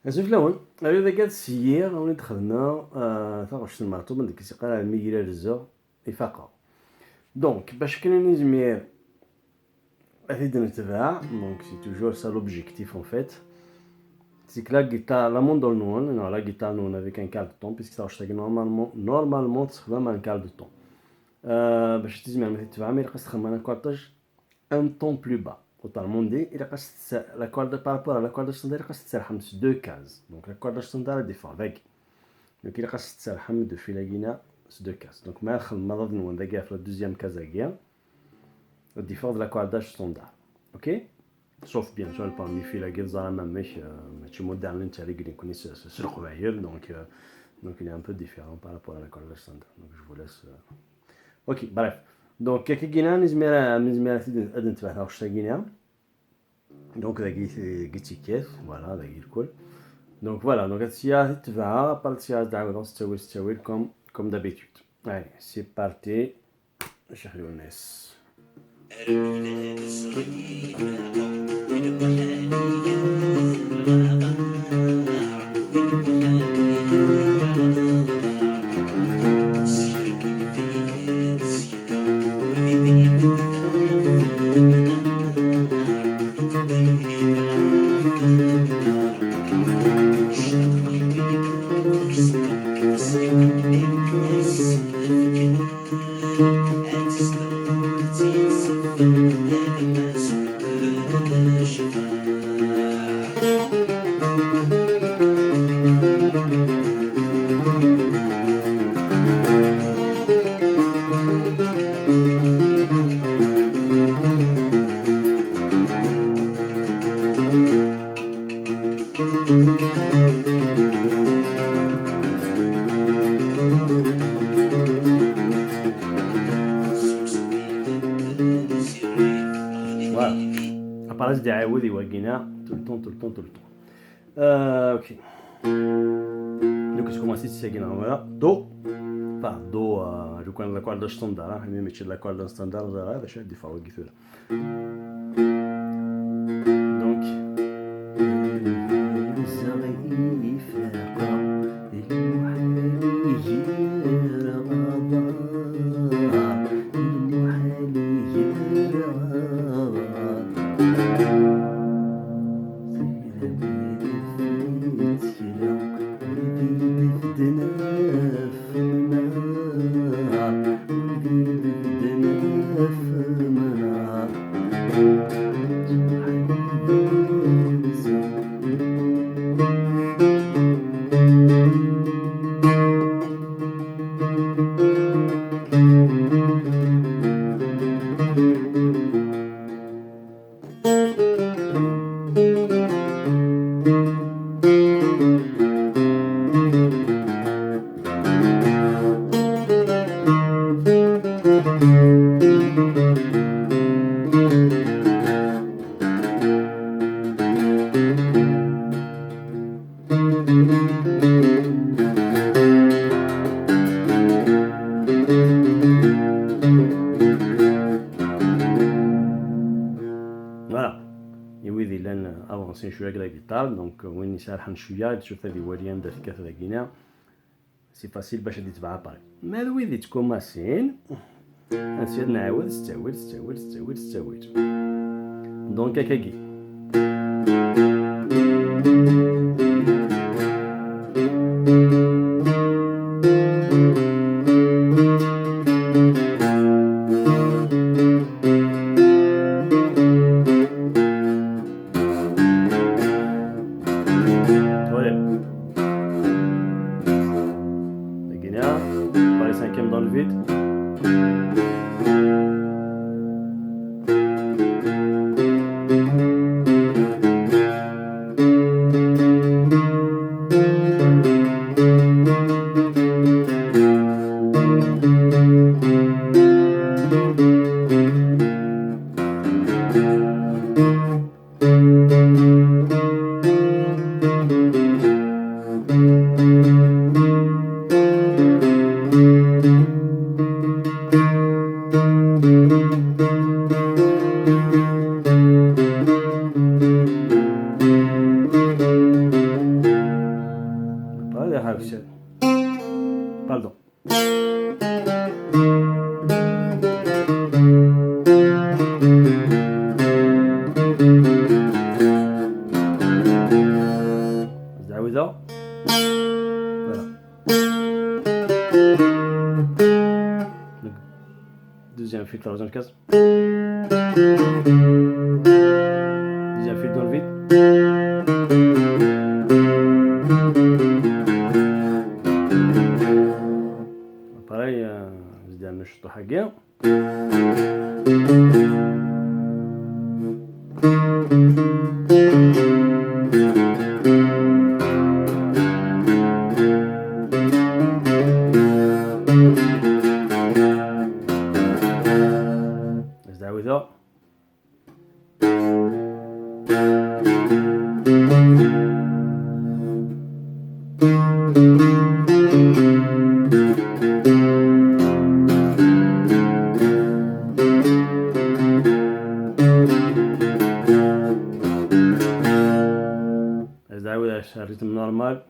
أسف لون هذا كانت السير وني دخلنا تاغوش المعطوب من ديك السيقة على الميلا رزا إفاقة دونك باش كنا نزمير أثيد نتبع دونك سي توجور سا l'objectif en fait c'est que la guitare la montre non la guitare non avec un quart de ton puisque ça تاعك normalement تستخدم un quart de ton باش تزمير مثلا تبع ما يلقاش تخمم انا كورتاج un ton plus bas totalement dit il reste la corde par rapport à la corde standard il reste تسرحم 2 cases donc la corde standard est avec donc il reste تسرحم de filagina 2 cases donc ما خل ما ظن ذاك في la deuxième case again la différence de la corde standard ok sauf bien sûr parmi filagina زعما ماشي مودرن انت اللي قاعدين كوني سرقوا عيال donc il est un peu différent par rapport à la corde standard donc je vous laisse ok bref donc كي جينا نزمير هاد نتبع واش تاقينا دونك قلتي كيف فوالا داك الكل دونك فوالا دونك هادشي تبعها بارتي تعاود تستوي كوم دابيتود اي سي بارتي شحال الناس Appareil de عاود يوقينا tout le temps ok donc je commence ici à voilà do enfin do je connais la corde standard mais ماشي la corde standard هذا شي دي فوا قلت له donc voilà يويذي لان افونسي شويه كدا جيتار دونك وين يسرحن شويه تشوف هذه وريان داك كاث لاكينا سي فاسيل باش غادي تبع باغي ما ويذي تكون ماسين نسير نعاود استويت دونك هكاكي cinquième dans le vide. عاوتاني. باردون. نعاودها. فوالا. Deuxième fil, troisième case. Deuxième fil dans le vide. Pareil, نزيد نشطو حقيا. نعاودها. نعاودها الريتم نورمال.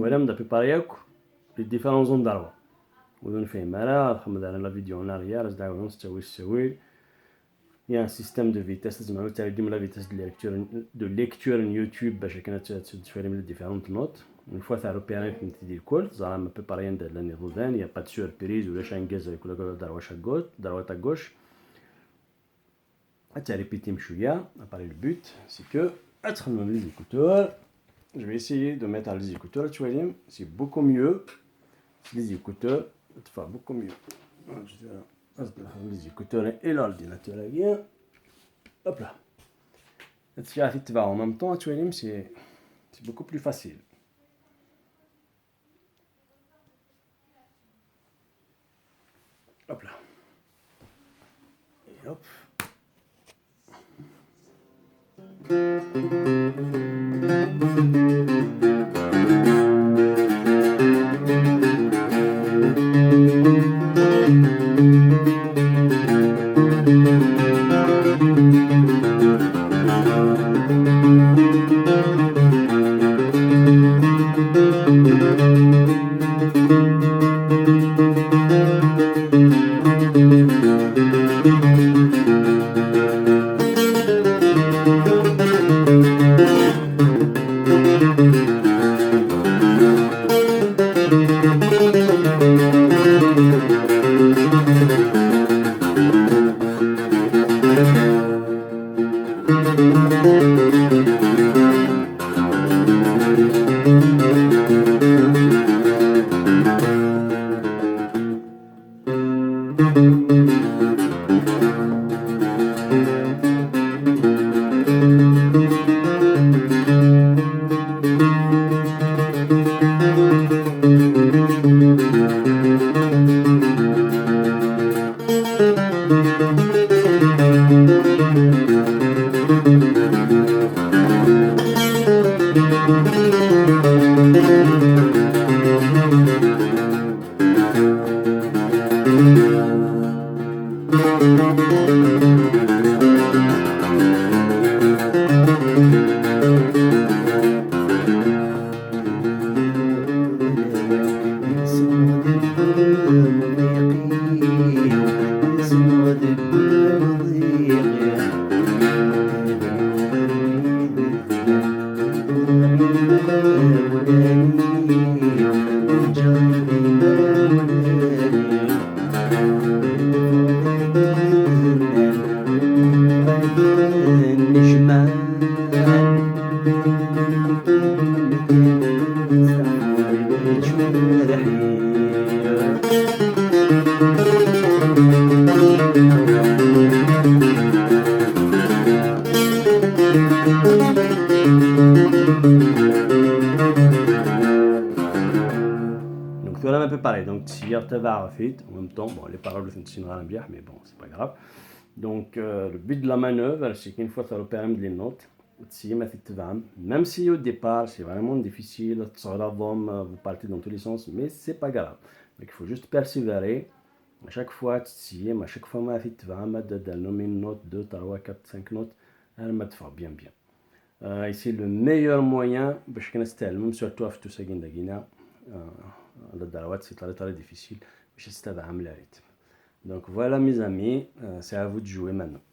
voilà نبدا بريباريوك لي ديفيرون زون ضربه ولون فهم انا نخمم على لا فيديو هنا ريال داو نستوي Il y a un système de vitesse, c'est-à-dire la vitesse de lecture en YouTube, باش كانت تفهم les différentes notes. Une fois ça repéré في نتي الكل زعما ما بريباري ندير لا نيفودان يا با سوربريز ولا شانكاز ولا دروشه غوت دروه غوش. Tu répéter شويه. Après le but c'est que تخمم les écouteurs. Je vais essayer de mettre les écouteurs, tu vois, c'est beaucoup mieux. Les écouteurs, c'est beaucoup mieux. Les écouteurs et l'ordinateur là. Hop là. Si tu vas en même temps, tu vois, c'est beaucoup plus facile. Hop là. Et hop. un peu pareil, donc tire ta vite en même temps, bon les paroles sont bien, mais bon c'est pas grave. Donc le but de la manœuvre c'est qu'une fois que tu as repéré les notes, تسيي ما تتفهم, même si au départ c'est vraiment difficile, vous partez dans tous les sens, mais c'est pas grave. Donc il faut juste persévérer. À chaque fois تسيي, à chaque fois ما تتفهم, donner une note, 2, 3, 4, 5 notes, elle m'a fait bien bien. Et c'est le meilleur moyen باش كنستعلم, surtout في توساكين داكينا, على الضروات c'est très très difficile باش تستفهم le rythme. Donc voilà mes amis, c'est à vous de jouer maintenant.